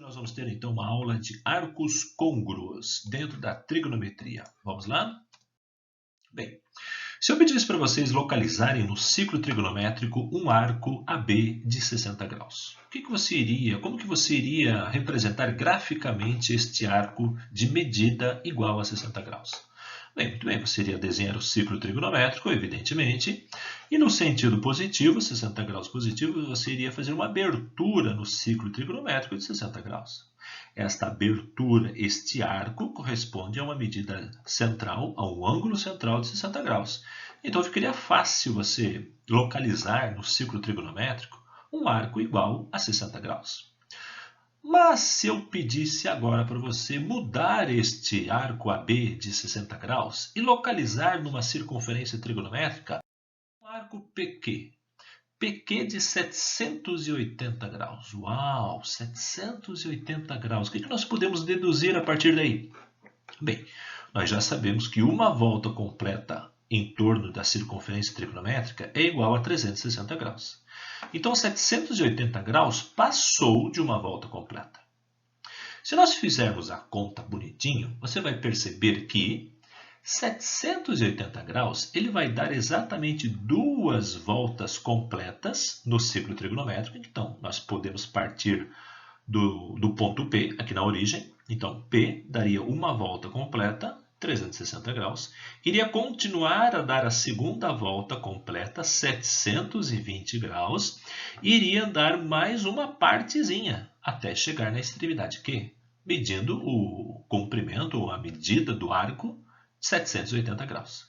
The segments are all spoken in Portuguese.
Hoje nós vamos ter então uma aula de arcos côngruos dentro da trigonometria. Vamos lá? Bem, se eu pedisse para vocês localizarem no ciclo trigonométrico um arco AB de 60 graus, como que você iria representar graficamente este arco de medida igual a 60 graus? Bem, muito bem, você iria desenhar o ciclo trigonométrico, evidentemente, e no sentido positivo, 60 graus positivo, você iria fazer uma abertura no ciclo trigonométrico de 60 graus. Esta abertura, este arco, corresponde a uma medida central, a um ângulo central de 60 graus. Então, ficaria fácil você localizar no ciclo trigonométrico um arco igual a 60 graus. Mas se eu pedisse agora para você mudar este arco AB de 60 graus e localizar numa circunferência trigonométrica um arco PQ, PQ de 780 graus. Uau, 780 graus. O que nós podemos deduzir a partir daí? Bem, nós já sabemos que uma volta completa em torno da circunferência trigonométrica é igual a 360 graus. Então, 780 graus passou de uma volta completa. Se nós fizermos a conta bonitinho, você vai perceber que 780 graus ele vai dar exatamente duas voltas completas no ciclo trigonométrico. Então, nós podemos partir do ponto P, aqui na origem. Então, P daria uma volta completa, 360 graus. Iria continuar a dar a segunda volta completa, 720 graus. E iria dar mais uma partezinha, até chegar na extremidade Q, medindo o comprimento, ou a medida do arco, 780 graus.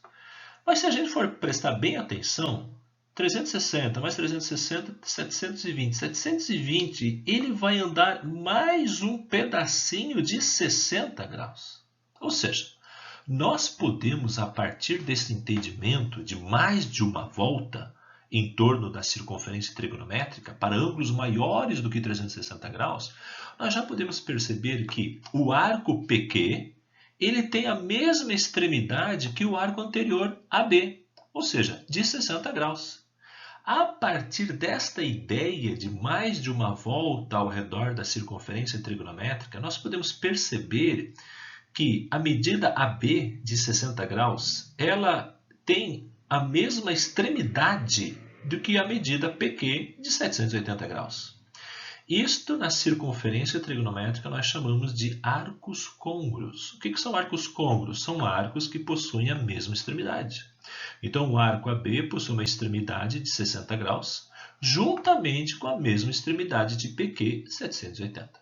Mas se a gente for prestar bem atenção, 360 mais 360, 720. 720, ele vai andar mais um pedacinho de 60 graus. Ou seja, nós podemos, a partir desse entendimento de mais de uma volta em torno da circunferência trigonométrica, para ângulos maiores do que 360 graus, nós já podemos perceber que o arco PQ ele tem a mesma extremidade que o arco anterior AB, ou seja, de 60 graus. A partir desta ideia de mais de uma volta ao redor da circunferência trigonométrica, nós podemos perceber que a medida AB de 60 graus, ela tem a mesma extremidade do que a medida PQ de 780 graus. Isto, na circunferência trigonométrica, nós chamamos de arcos côngruos. O que são arcos côngruos? São arcos que possuem a mesma extremidade. Então, o arco AB possui uma extremidade de 60 graus, juntamente com a mesma extremidade de PQ, 780.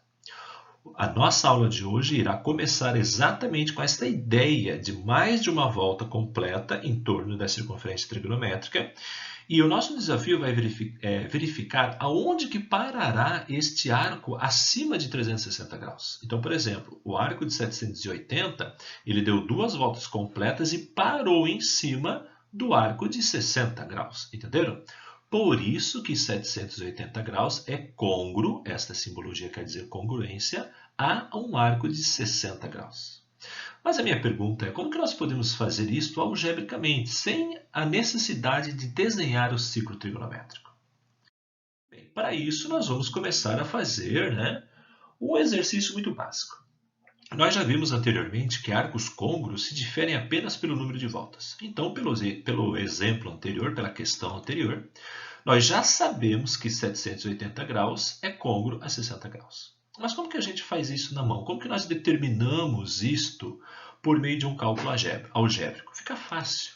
A nossa aula de hoje irá começar exatamente com esta ideia de mais de uma volta completa em torno da circunferência trigonométrica. E o nosso desafio vai verificar aonde que parará este arco acima de 360 graus. Então, por exemplo, o arco de 780, ele deu duas voltas completas e parou em cima do arco de 60 graus. Entenderam? Por isso que 780 graus é côngruo, esta simbologia quer dizer congruência, a um arco de 60 graus. Mas a minha pergunta é, como que nós podemos fazer isto algebricamente, sem a necessidade de desenhar o ciclo trigonométrico? Bem, para isso, nós vamos começar a fazer um exercício muito básico. Nós já vimos anteriormente que arcos côngruos se diferem apenas pelo número de voltas. Então, pelo exemplo anterior, pela questão anterior, nós já sabemos que 780 graus é côngruo a 60 graus. Mas como que a gente faz isso na mão? Como que nós determinamos isto por meio de um cálculo algébrico? Fica fácil.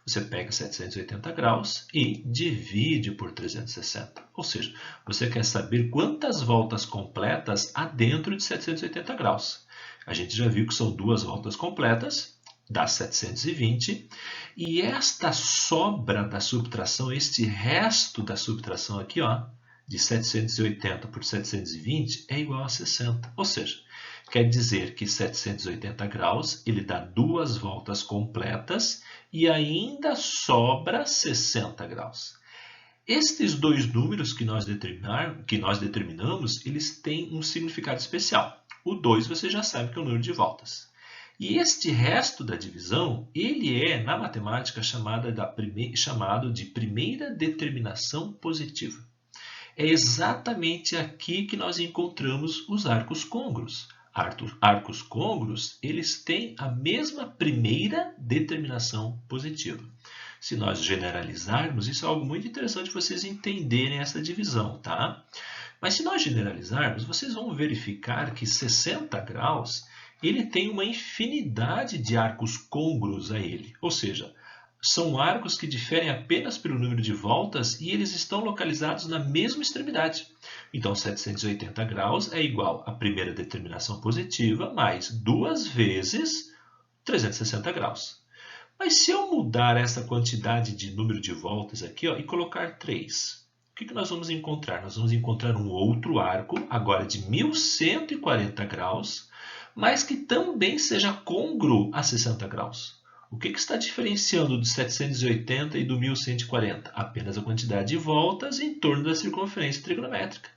Você pega 780 graus e divide por 360. Ou seja, você quer saber quantas voltas completas há dentro de 780 graus. A gente já viu que são duas voltas completas, dá 720. E esta sobra da subtração, este resto da subtração aqui, ó, de 780 por 720 é igual a 60. Ou seja, quer dizer que 780 graus ele dá duas voltas completas e ainda sobra 60 graus. Estes dois números que nós determinamos, eles têm um significado especial. O 2 você já sabe que é o número de voltas. E este resto da divisão, ele é, na matemática, chamado de primeira determinação positiva. É exatamente aqui que nós encontramos os arcos côngruos. Arcos côngruos, eles têm a mesma primeira determinação positiva. Se nós generalizarmos, isso é algo muito interessante vocês entenderem essa divisão, tá? Mas se nós generalizarmos, vocês vão verificar que 60 graus ele tem uma infinidade de arcos côngruos a ele. Ou seja, são arcos que diferem apenas pelo número de voltas e eles estão localizados na mesma extremidade. Então, 780 graus é igual à primeira determinação positiva mais 2 vezes 360 graus. Mas se eu mudar essa quantidade de número de voltas aqui e colocar 3, o que nós vamos encontrar? Nós vamos encontrar um outro arco, agora de 1140 graus, mas que também seja côngruo a 60 graus. O que está diferenciando do 780 e do 1140? Apenas a quantidade de voltas em torno da circunferência trigonométrica.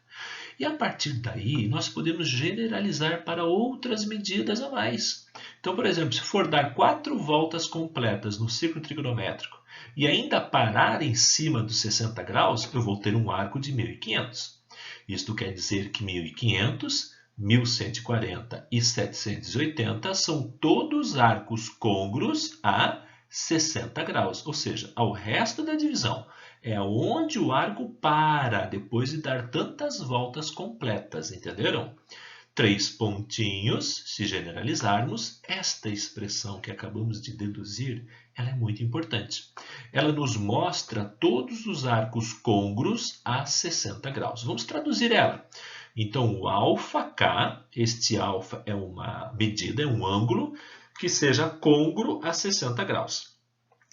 E a partir daí, nós podemos generalizar para outras medidas a mais. Então, por exemplo, se for dar 4 voltas completas no círculo trigonométrico e ainda parar em cima dos 60 graus, eu vou ter um arco de 1500. Isto quer dizer que 1500, 1140 e 780 são todos arcos côngruos a 60 graus, ou seja, ao resto da divisão. É onde o arco para depois de dar tantas voltas completas, entenderam? 3 pontinhos, se generalizarmos, esta expressão que acabamos de deduzir, ela é muito importante. Ela nos mostra todos os arcos côngruos a 60 graus. Vamos traduzir ela. Então, o αk, este alfa é uma medida, é um ângulo, que seja côngruo a 60 graus.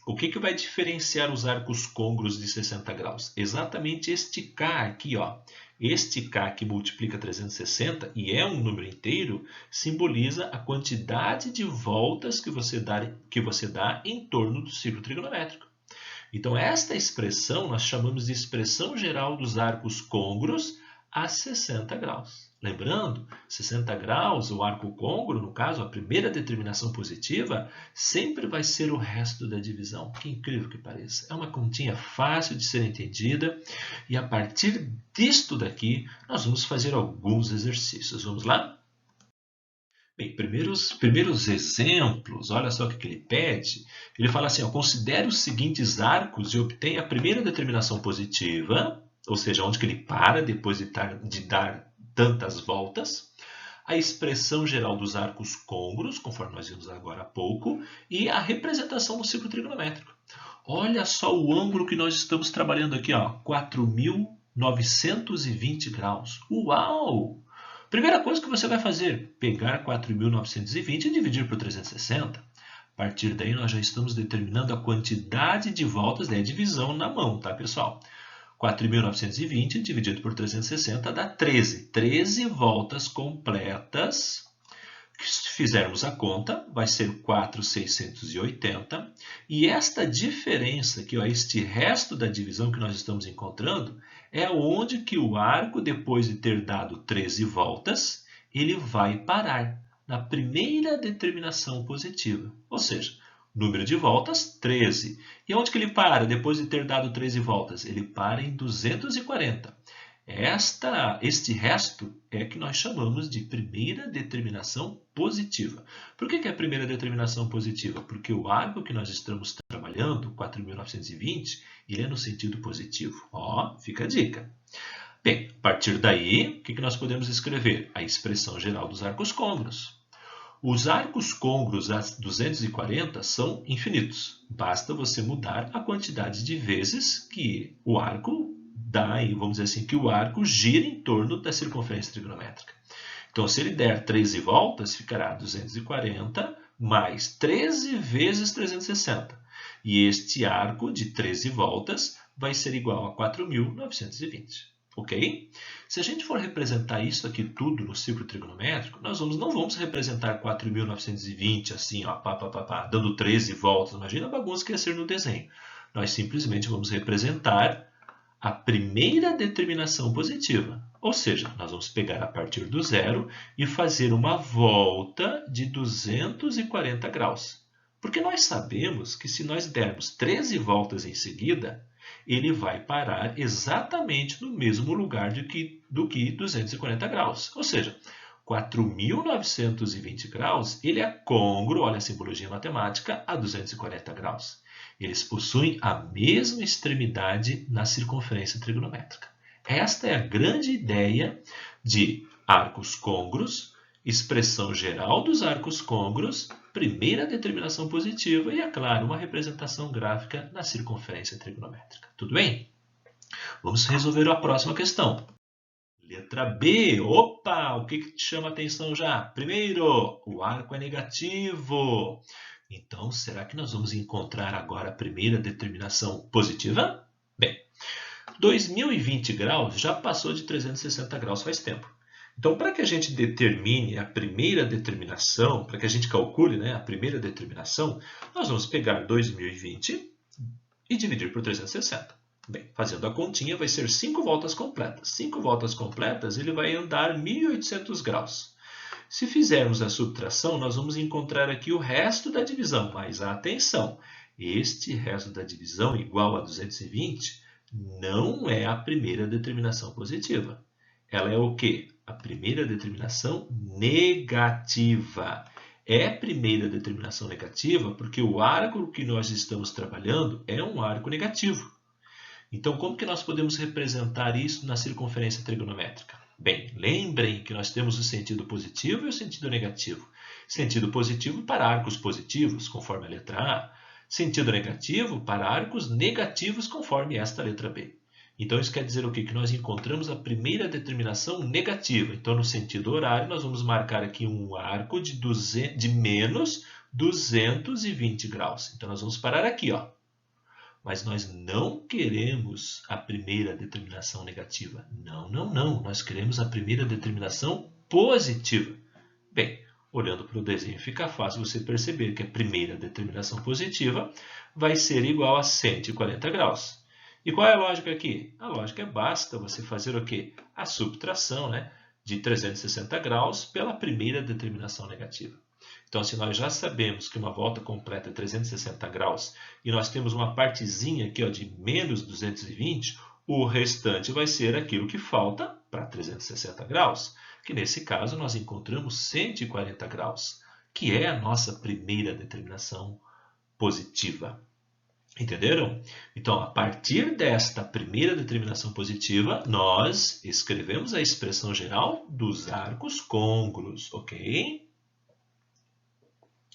O que vai diferenciar os arcos côngruos de 60 graus? Exatamente este K aqui, ó. Este K que multiplica 360 e é um número inteiro, simboliza a quantidade de voltas que você dá em torno do círculo trigonométrico. Então, esta expressão nós chamamos de expressão geral dos arcos côngruos a 60 graus. Lembrando, 60 graus, o arco côngruo, no caso, a primeira determinação positiva, sempre vai ser o resto da divisão. Que incrível que pareça. É uma continha fácil de ser entendida e a partir disto daqui, nós vamos fazer alguns exercícios. Vamos lá? Bem, primeiros exemplos, olha só o que ele pede. Ele fala assim, considere os seguintes arcos e obtenha a primeira determinação positiva, ou seja, onde que ele para depois de dar tantas voltas, a expressão geral dos arcos côngruos, conforme nós vimos agora há pouco, e a representação do círculo trigonométrico. Olha só o ângulo que nós estamos trabalhando aqui, 4.920 graus. Uau! Primeira coisa que você vai fazer, pegar 4.920 e dividir por 360. A partir daí, nós já estamos determinando a quantidade de voltas, a divisão na mão, tá, pessoal? 4.920 dividido por 360 dá 13. 13 voltas completas. Se fizermos a conta, vai ser 4.680. E esta diferença aqui, este resto da divisão que nós estamos encontrando, é onde que o arco, depois de ter dado 13 voltas, ele vai parar na primeira determinação positiva. Ou seja, número de voltas, 13. E onde que ele para depois de ter dado 13 voltas? Ele para em 240. Este resto é que nós chamamos de primeira determinação positiva. Por que é a primeira determinação positiva? Porque o arco que nós estamos trabalhando, 4.920, ele é no sentido positivo. Fica a dica. Bem, a partir daí, o que nós podemos escrever? A expressão geral dos arcos côngruos. Os arcos côngruos a 240 são infinitos. Basta você mudar a quantidade de vezes que o arco dá, e vamos dizer assim, que o arco gira em torno da circunferência trigonométrica. Então, se ele der 13 voltas, ficará 240 mais 13 vezes 360. E este arco de 13 voltas vai ser igual a 4.920. Ok? Se a gente for representar isso aqui tudo no círculo trigonométrico, nós não vamos representar 4.920 assim, dando 13 voltas. Imagina a bagunça que ia ser no desenho. Nós simplesmente vamos representar a primeira determinação positiva. Ou seja, nós vamos pegar a partir do zero e fazer uma volta de 240 graus. Porque nós sabemos que se nós dermos 13 voltas em seguida, ele vai parar exatamente no mesmo lugar do que 240 graus. Ou seja, 4.920 graus, ele é côngruo, olha a simbologia matemática, a 240 graus. Eles possuem a mesma extremidade na circunferência trigonométrica. Esta é a grande ideia de arcos côngruos, expressão geral dos arcos côngruos, primeira determinação positiva e, é claro, uma representação gráfica na circunferência trigonométrica. Tudo bem? Vamos resolver a próxima questão. Letra B. Opa! O que te chama a atenção já? Primeiro, o arco é negativo. Então, será que nós vamos encontrar agora a primeira determinação positiva? Bem, 2020 graus já passou de 360 graus faz tempo. Então, para que a gente determine a primeira determinação, para que a gente calcule, né, a primeira determinação, nós vamos pegar 2020 e dividir por 360. Bem, fazendo a continha, vai ser 5 voltas completas. 5 voltas completas, ele vai andar 1.800 graus. Se fizermos a subtração, nós vamos encontrar aqui o resto da divisão. Mas atenção, este resto da divisão igual a 220 não é a primeira determinação positiva. Ela é o quê? A primeira determinação negativa. É a primeira determinação negativa porque o arco que nós estamos trabalhando é um arco negativo. Então, como que nós podemos representar isso na circunferência trigonométrica? Bem, lembrem que nós temos o sentido positivo e o sentido negativo. Sentido positivo para arcos positivos, conforme a letra A. Sentido negativo para arcos negativos, conforme esta letra B. Então, isso quer dizer o quê? Que nós encontramos a primeira determinação negativa. Então, no sentido horário, nós vamos marcar aqui um arco de menos 220 graus. Então, nós vamos parar aqui, ó. Mas nós não queremos a primeira determinação negativa. Não, não, não. Nós queremos a primeira determinação positiva. Bem, olhando para o desenho fica fácil você perceber que a primeira determinação positiva vai ser igual a 140 graus. E qual é a lógica aqui? A lógica é basta você fazer o quê? A subtração, né, de 360 graus pela primeira determinação negativa. Então, se nós já sabemos que uma volta completa é 360 graus e nós temos uma partezinha aqui ó, de menos 220, o restante vai ser aquilo que falta para 360 graus, que nesse caso nós encontramos 140 graus, que é a nossa primeira determinação positiva. Entenderam? Então, a partir desta primeira determinação positiva, nós escrevemos a expressão geral dos arcos côngruos, ok?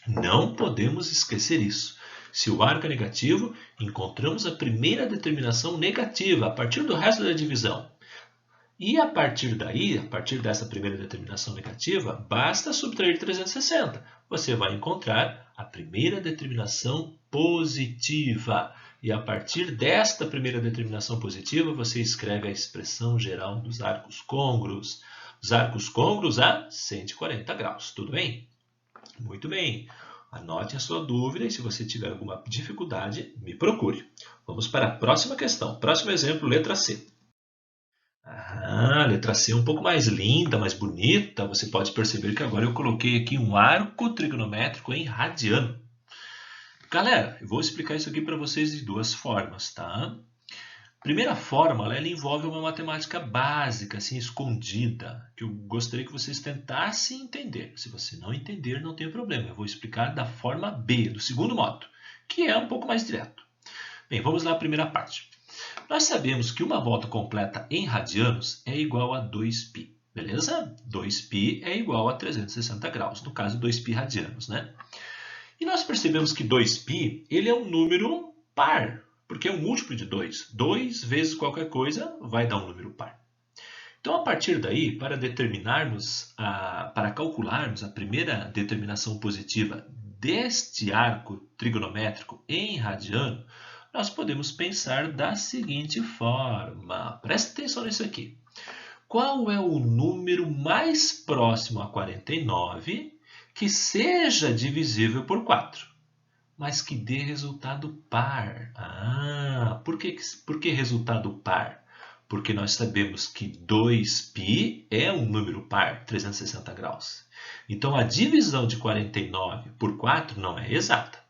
Não podemos esquecer isso. Se o arco é negativo, encontramos a primeira determinação negativa a partir do resto da divisão. E a partir daí, a partir dessa primeira determinação negativa, basta subtrair 360. Você vai encontrar a primeira determinação positiva. E a partir desta primeira determinação positiva, você escreve a expressão geral dos arcos côngruos. Os arcos côngruos a 140 graus. Tudo bem? Muito bem. Anote a sua dúvida e se você tiver alguma dificuldade, me procure. Vamos para a próxima questão. Próximo exemplo, letra C. A letra C é um pouco mais linda, mais bonita. Você pode perceber que agora eu coloquei aqui um arco trigonométrico em radiano. Galera, eu vou explicar isso aqui para vocês de duas formas, tá? Primeira forma, ela envolve uma matemática básica, assim, escondida, que eu gostaria que vocês tentassem entender. Se você não entender, não tem problema. Eu vou explicar da forma B, do segundo modo, que é um pouco mais direto. Bem, vamos lá à primeira parte. Nós sabemos que uma volta completa em radianos é igual a 2π, beleza? 2π é igual a 360 graus, no caso 2π radianos, né? E nós percebemos que 2π ele é um número par, porque é um múltiplo de 2. 2 vezes qualquer coisa vai dar um número par. Então, a partir daí, para calcularmos a primeira determinação positiva deste arco trigonométrico em radiano, nós podemos pensar da seguinte forma. Presta atenção nisso aqui. Qual é o número mais próximo a 49 que seja divisível por 4? Mas que dê resultado par. Por que resultado par? Porque nós sabemos que 2π é um número par, 360 graus. Então, a divisão de 49 por 4 não é exata.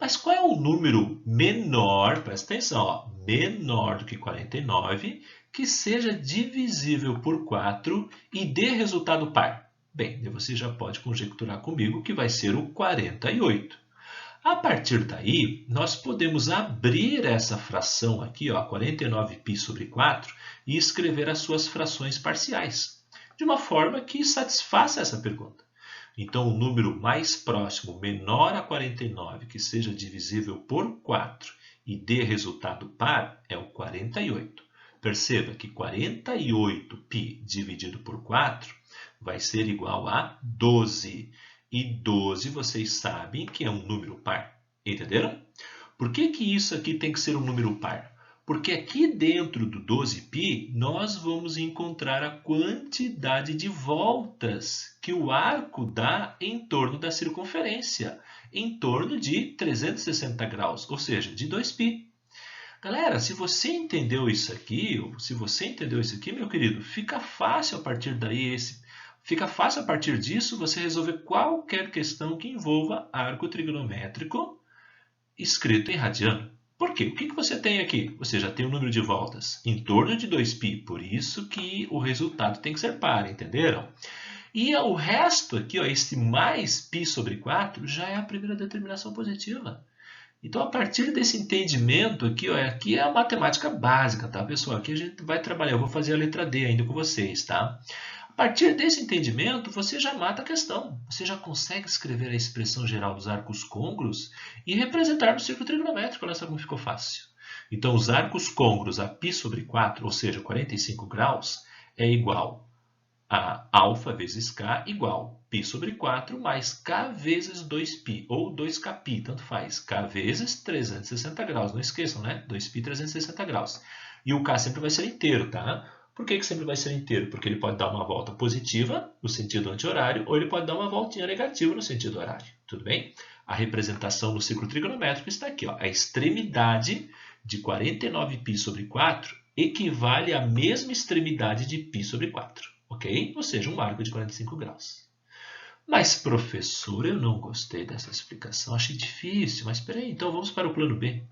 Mas qual é o número menor, presta atenção, ó, menor do que 49, que seja divisível por 4 e dê resultado par? Bem, você já pode conjecturar comigo que vai ser o 48. A partir daí, nós podemos abrir essa fração aqui, ó, 49π sobre 4, e escrever as suas frações parciais, de uma forma que satisfaça essa pergunta. Então, o número mais próximo, menor a 49, que seja divisível por 4 e dê resultado par, é o 48. Perceba que 48π dividido por 4 vai ser igual a 12. E 12 vocês sabem que é um número par. Entenderam? Por que isso aqui tem que ser um número par? Porque aqui dentro do 12π, nós vamos encontrar a quantidade de voltas que o arco dá em torno da circunferência, em torno de 360 graus, ou seja, de 2π. Galera, se você entendeu isso aqui, meu querido, fica fácil a partir disso você resolver qualquer questão que envolva arco trigonométrico escrito em radiano. Por quê? O que você tem aqui? Você já tem o número de voltas em torno de 2π, por isso que o resultado tem que ser par, entenderam? E o resto aqui, ó, esse mais π sobre 4, já é a primeira determinação positiva. Então, a partir desse entendimento aqui, ó, aqui é a matemática básica, tá, pessoal? Aqui a gente vai trabalhar, eu vou fazer a letra D ainda com vocês, tá? A partir desse entendimento, você já mata a questão. Você já consegue escrever a expressão geral dos arcos côngruos e representar no círculo trigonométrico. Olha só como ficou fácil. Então, os arcos côngruos a π sobre 4, ou seja, 45 graus, é igual a alfa vezes k igual π sobre 4 mais k vezes 2π, ou 2kπ, tanto faz. K vezes 360 graus, não esqueçam, né? 2π 360 graus. E o k sempre vai ser inteiro, tá? Por que sempre vai ser inteiro? Porque ele pode dar uma volta positiva no sentido anti-horário ou ele pode dar uma voltinha negativa no sentido horário. Tudo bem? A representação no ciclo trigonométrico está aqui. Ó. A extremidade de 49π sobre 4 equivale à mesma extremidade de π sobre 4. Ok? Ou seja, um arco de 45 graus. Mas, professor, eu não gostei dessa explicação. Achei difícil. Mas espera aí, então vamos para o plano B.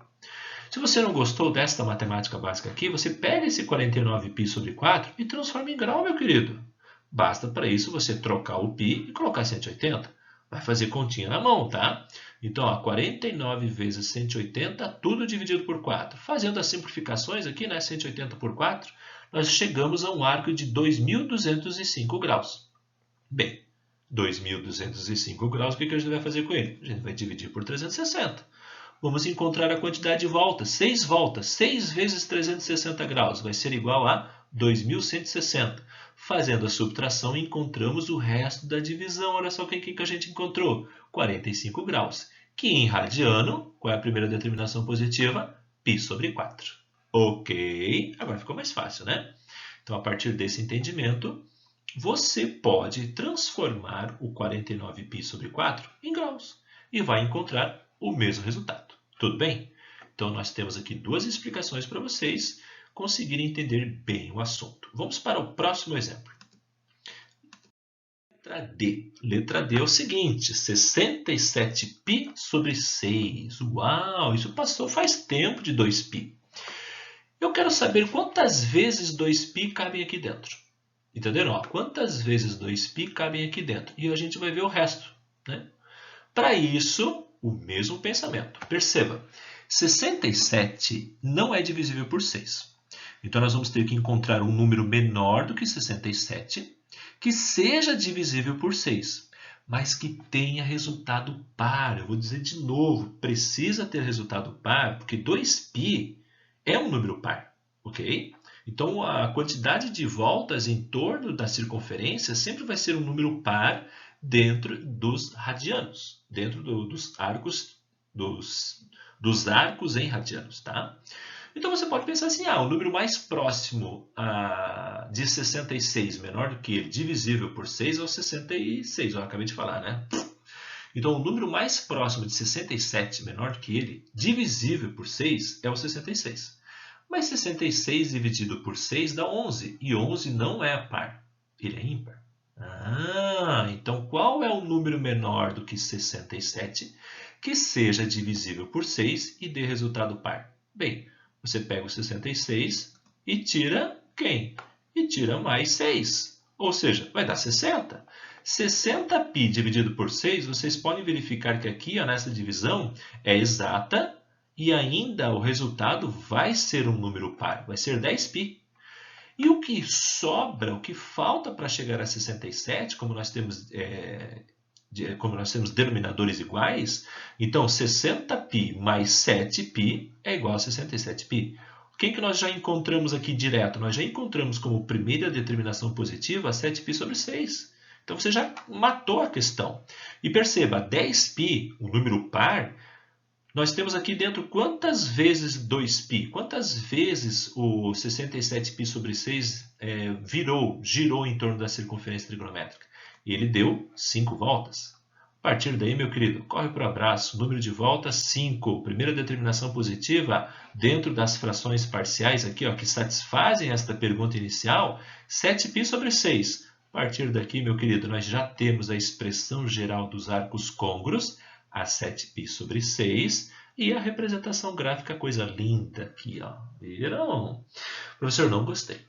Se você não gostou desta matemática básica aqui, você pega esse 49π sobre 4 e transforma em grau, meu querido. Basta para isso você trocar o π e colocar 180. Vai fazer continha na mão, tá? Então, ó, 49 vezes 180, tudo dividido por 4. Fazendo as simplificações aqui, né, 180 por 4, nós chegamos a um arco de 2.205 graus. Bem, 2.205 graus, o que a gente vai fazer com ele? A gente vai dividir por 360. Vamos encontrar a quantidade de voltas. 6 voltas. 6 vezes 360 graus vai ser igual a 2.160. Fazendo a subtração, encontramos o resto da divisão. Olha só o que a gente encontrou. 45 graus. Que em radiano, qual é a primeira determinação positiva? π sobre 4. Ok. Agora ficou mais fácil, né? Então, a partir desse entendimento, você pode transformar o 49π sobre 4 em graus. E vai encontrar o mesmo resultado. Tudo bem? Então, nós temos aqui duas explicações para vocês conseguirem entender bem o assunto. Vamos para o próximo exemplo. Letra D. Letra D é o seguinte, 67π sobre 6. Uau, isso passou faz tempo de 2π. Eu quero saber quantas vezes 2π cabem aqui dentro. Entenderam? Ó, quantas vezes 2π cabem aqui dentro? E a gente vai ver o resto, né? Para isso, o mesmo pensamento. Perceba, 67 não é divisível por 6. Então, nós vamos ter que encontrar um número menor do que 67, que seja divisível por 6, mas que tenha resultado par. Eu vou dizer de novo, precisa ter resultado par, porque 2π é um número par, ok? Então, a quantidade de voltas em torno da circunferência sempre vai ser um número par dentro dos radianos, dentro dos arcos em radianos, tá? Então, você pode pensar assim, o número mais próximo de 66 menor do que ele, divisível por 6, é o 66, eu acabei de falar, né? Então, o número mais próximo de 67 menor do que ele, divisível por 6, é o 66. Mas 66 dividido por 6 dá 11, e 11 não é par, ele é ímpar. Então, qual é o número menor do que 67 que seja divisível por 6 e dê resultado par? Bem, você pega o 66 e tira quem? E tira mais 6. Ou seja, vai dar 60. 60π dividido por 6, vocês podem verificar que aqui, ó, nessa divisão, é exata e ainda o resultado vai ser um número par, vai ser 10π. E o que sobra, o que falta para chegar a 67, como nós temos denominadores iguais, então 60π mais 7π é igual a 67π. Quem que nós já encontramos aqui direto? Nós já encontramos como primeira determinação positiva 7π sobre 6. Então, você já matou a questão. E perceba, 10π, um número par, nós temos aqui dentro quantas vezes 2π? Quantas vezes o 67π sobre 6 girou em torno da circunferência trigonométrica? E ele deu 5 voltas. A partir daí, meu querido, corre para o abraço. Número de voltas, 5. Primeira determinação positiva, dentro das frações parciais aqui, ó, que satisfazem esta pergunta inicial, 7π sobre 6. A partir daqui, meu querido, nós já temos a expressão geral dos arcos côngruos, a 7π sobre 6, e a representação gráfica, coisa linda aqui, ó. Viram? Professor, não gostei.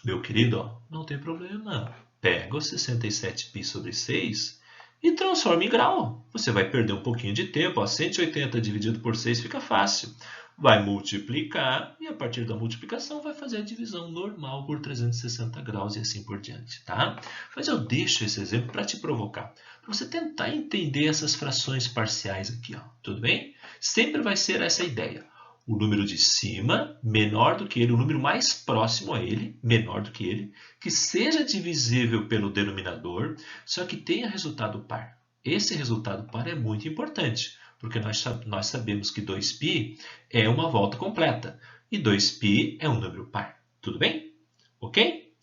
Meu querido, ó, não tem problema. Pega o 67π sobre 6 e transforma em grau. Você vai perder um pouquinho de tempo. Ó, 180 dividido por 6 fica fácil. Vai multiplicar e, a partir da multiplicação, vai fazer a divisão normal por 360 graus e assim por diante, tá? Mas eu deixo esse exemplo para te provocar, para você tentar entender essas frações parciais aqui, ó. Tudo bem? Sempre vai ser essa ideia. O número de cima, menor do que ele, o número mais próximo a ele, menor do que ele, que seja divisível pelo denominador, só que tenha resultado par. Esse resultado par é muito importante, porque nós sabemos que 2π é uma volta completa e 2π é um número par. Tudo bem? Ok?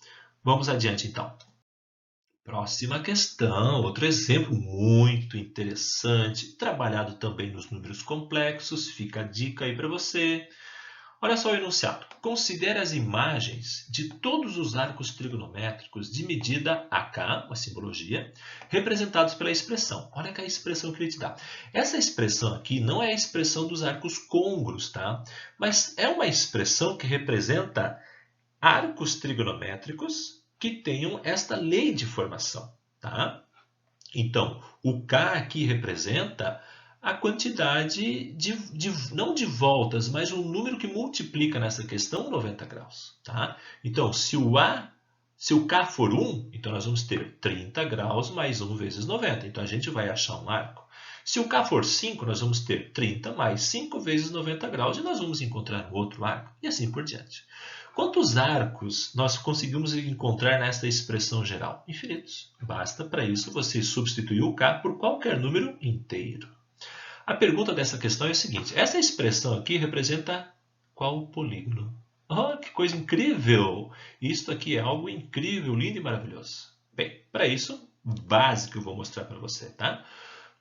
Vamos adiante, então. Próxima questão, outro exemplo muito interessante, trabalhado também nos números complexos, fica a dica aí para você. Olha só o enunciado. Considere as imagens de todos os arcos trigonométricos de medida AK, uma simbologia, representados pela expressão. Olha que a expressão que ele te dá. Essa expressão aqui não é a expressão dos arcos côngruos, tá? Mas é uma expressão que representa arcos trigonométricos que tenham esta lei de formação, tá? Então, o K aqui representa a quantidade não de voltas, mas um número que multiplica nessa questão 90 graus, tá? Então, se o K for 1, então nós vamos ter 30 graus mais 1 vezes 90. Então, a gente vai achar um arco. Se o K for 5, nós vamos ter 30 mais 5 vezes 90 graus e nós vamos encontrar um outro arco e assim por diante. Quantos arcos nós conseguimos encontrar nesta expressão geral? Infinitos. Basta para isso você substituir o K por qualquer número inteiro. A pergunta dessa questão é a seguinte. Essa expressão aqui representa qual polígono? Oh, que coisa incrível! Isto aqui é algo incrível, lindo e maravilhoso. Bem, para isso, básico eu vou mostrar para você, tá?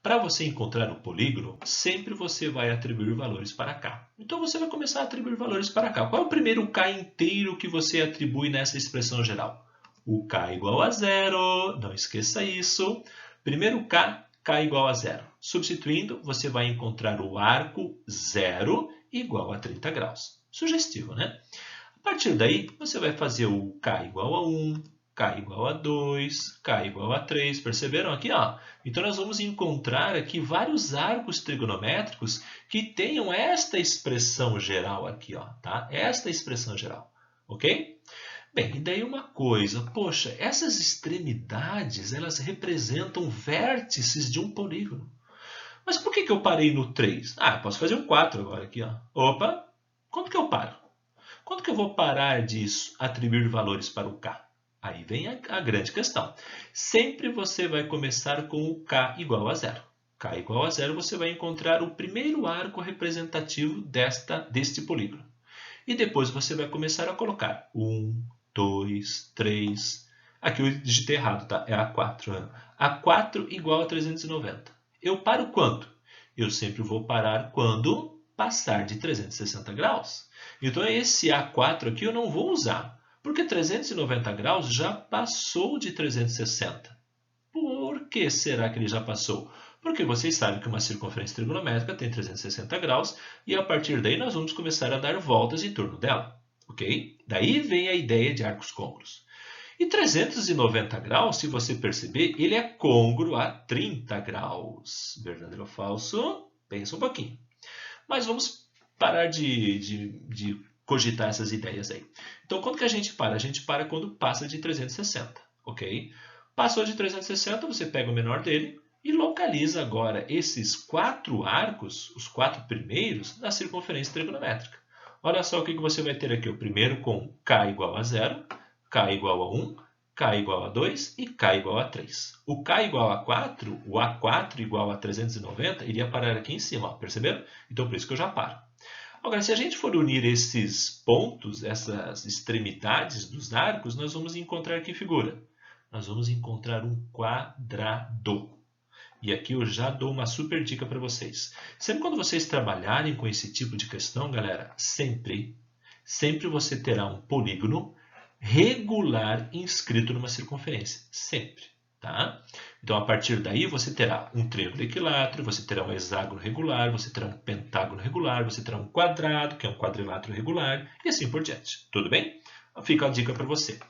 Para você encontrar o polígono, sempre você vai atribuir valores para K. Então, você vai começar a atribuir valores para K. Qual é o primeiro K inteiro que você atribui nessa expressão geral? O K igual a 0. Não esqueça isso. Primeiro K, K igual a 0. Substituindo, você vai encontrar o arco 0 igual a 30 graus. Sugestivo, né? A partir daí, você vai fazer o K igual a 1, K igual a 2, K igual a 3. Perceberam aqui? Ó? Então, nós vamos encontrar aqui vários arcos trigonométricos que tenham esta expressão geral aqui, ó, tá? Esta expressão geral, ok? Bem, e daí uma coisa, poxa, essas extremidades, elas representam vértices de um polígono. Mas por que eu parei no 3? Ah, posso fazer um 4 agora aqui, ó. Opa, quando que eu paro? Quando que eu vou parar de atribuir valores para o K? Aí vem a grande questão. Sempre você vai começar com o K igual a 0. K igual a 0, você vai encontrar o primeiro arco representativo deste polígono. E depois você vai começar a colocar 1, 2, 3. Aqui eu digitei errado, tá? É A4. A4 igual a 390. Eu paro quando? Eu sempre vou parar quando passar de 360 graus. Então, esse A4 aqui eu não vou usar, porque 390 graus já passou de 360. que será que ele já passou? Porque vocês sabem que uma circunferência trigonométrica tem 360 graus e a partir daí nós vamos começar a dar voltas em torno dela, ok? Daí vem a ideia de arcos côncavos. E 390 graus, se você perceber, ele é côncavo a 30 graus. Verdadeiro ou falso? Pensa um pouquinho. Mas vamos parar de cogitar essas ideias aí. Então, quando que a gente para? A gente para quando passa de 360, ok? Passou de 360, você pega o menor dele e localiza agora esses 4 arcos, os 4 primeiros, na circunferência trigonométrica. Olha só o que você vai ter aqui. O primeiro com k igual a 0, k igual a 1, k igual a 2 e k igual a 3. O k igual a 4, o A4 igual a 390, iria parar aqui em cima, ó, perceberam? Então, por isso que eu já paro. Agora, se a gente for unir esses pontos, essas extremidades dos arcos, nós vamos encontrar que figura? Nós vamos encontrar um quadrado. E aqui eu já dou uma super dica para vocês. Sempre quando vocês trabalharem com esse tipo de questão, galera, sempre você terá um polígono regular inscrito numa circunferência. Sempre. Tá? Então, a partir daí, você terá um triângulo equilátero, você terá um hexágono regular, você terá um pentágono regular, você terá um quadrado, que é um quadrilátero regular, e assim por diante. Tudo bem? Fica a dica para você.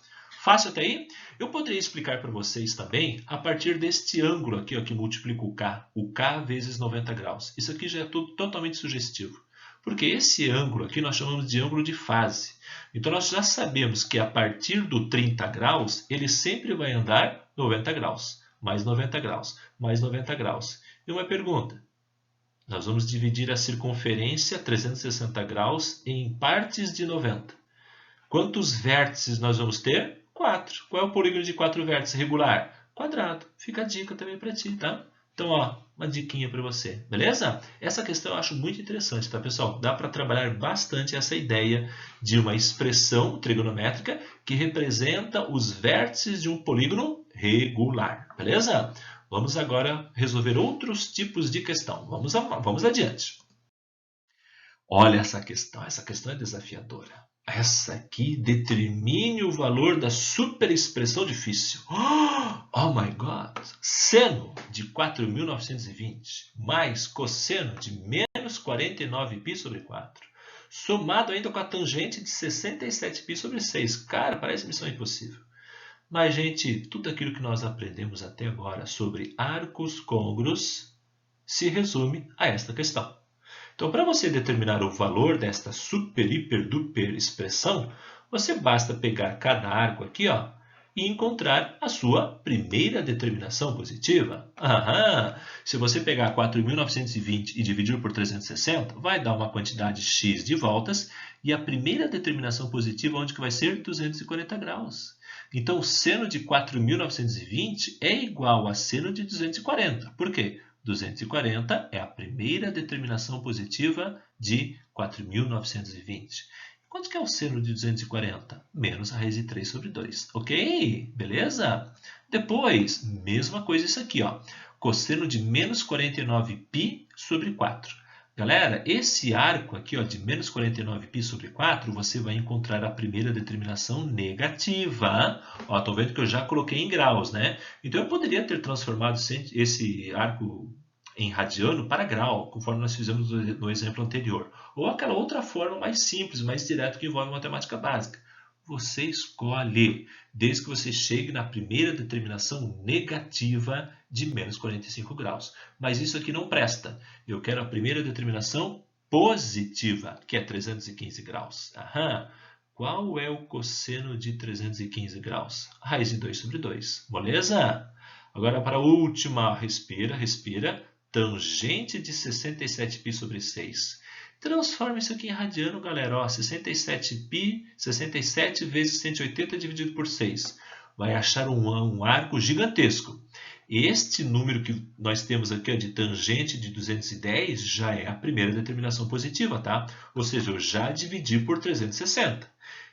Fácil até aí? Eu poderia explicar para vocês também a partir deste ângulo aqui, ó, que multiplica o K vezes 90 graus. Isso aqui já é tudo totalmente sugestivo. Porque esse ângulo aqui nós chamamos de ângulo de fase. Então, nós já sabemos que a partir do 30 graus, ele sempre vai andar 90 graus, mais 90 graus, mais 90 graus. E uma pergunta, nós vamos dividir a circunferência 360 graus em partes de 90. Quantos vértices nós vamos ter? 4. Qual é o polígono de 4 vértices regular? Quadrado. Fica a dica também para ti, tá? Então, ó, uma diquinha para você, beleza? Essa questão eu acho muito interessante, tá, pessoal? Dá para trabalhar bastante essa ideia de uma expressão trigonométrica que representa os vértices de um polígono regular, beleza? Vamos agora resolver outros tipos de questão. Vamos adiante. Olha essa questão é desafiadora. Essa aqui determine o valor da superexpressão difícil. Oh my God! Seno de 4.920 mais cosseno de menos 49π sobre 4, somado ainda com a tangente de 67π sobre 6. Cara, parece missão impossível. Mas, gente, tudo aquilo que nós aprendemos até agora sobre arcos côncavos se resume a esta questão. Então, para você determinar o valor desta super, hiper, duper expressão, você basta pegar cada arco aqui, ó, e encontrar a sua primeira determinação positiva. Se você pegar 4.920 e dividir por 360, vai dar uma quantidade x de voltas, e a primeira determinação positiva, onde que vai ser? 240 graus. Então, o seno de 4.920 é igual a seno de 240. Por quê? 240 é a primeira determinação positiva de 4.920. Quanto que é o seno de 240? Menos a raiz de 3 sobre 2. Ok? Beleza? Depois, mesma coisa isso aqui, ó. Cosseno de menos 49π sobre 4. Galera, esse arco aqui, ó, de menos 49π sobre 4, você vai encontrar a primeira determinação negativa. Ó, tô vendo que eu já coloquei em graus, né? Então, eu poderia ter transformado esse arco em radiano para grau, conforme nós fizemos no exemplo anterior. Ou aquela outra forma mais simples, mais direta, que envolve matemática básica. Você escolhe, desde que você chegue na primeira determinação negativa de menos 45 graus. Mas isso aqui não presta. Eu quero a primeira determinação positiva, que é 315 graus. Qual é o cosseno de 315 graus? Raiz de 2 sobre 2. Beleza? Agora, para a última, respira, respira. Tangente de 67π sobre 6. Transforma isso aqui em radiano, galera. Ó, 67π, 67 vezes 180 dividido por 6. Vai achar um arco gigantesco. Este número que nós temos aqui, ó, de tangente de 210 já é a primeira determinação positiva, tá? Ou seja, eu já dividi por 360.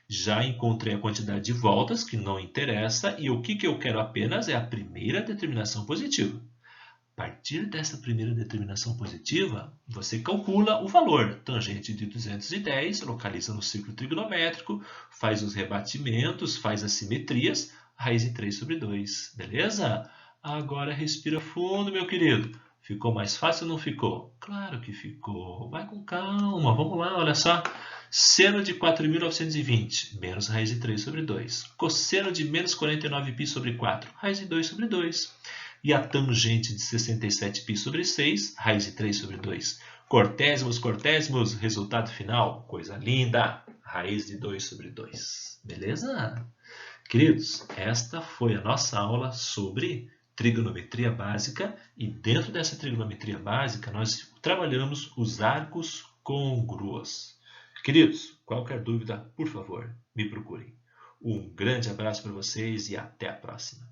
Já encontrei a quantidade de voltas, que não interessa, e o que eu quero apenas é a primeira determinação positiva. A partir dessa primeira determinação positiva, você calcula o valor. Tangente de 210, localiza no círculo trigonométrico, faz os rebatimentos, faz as simetrias, raiz de 3 sobre 2. Beleza? Agora respira fundo, meu querido. Ficou mais fácil ou não ficou? Claro que ficou. Vai com calma. Vamos lá, olha só. Seno de 4.920 menos raiz de 3 sobre 2. Cosseno de menos 49π sobre 4, raiz de 2 sobre 2. E a tangente de 67π sobre 6, raiz de 3 sobre 2. Cortésimos, cortésimos, resultado final. Coisa linda. Raiz de 2 sobre 2. Beleza? Queridos, esta foi a nossa aula sobre trigonometria básica e dentro dessa trigonometria básica nós trabalhamos os arcos côngruos. Queridos, qualquer dúvida, por favor, me procurem. Um grande abraço para vocês e até a próxima.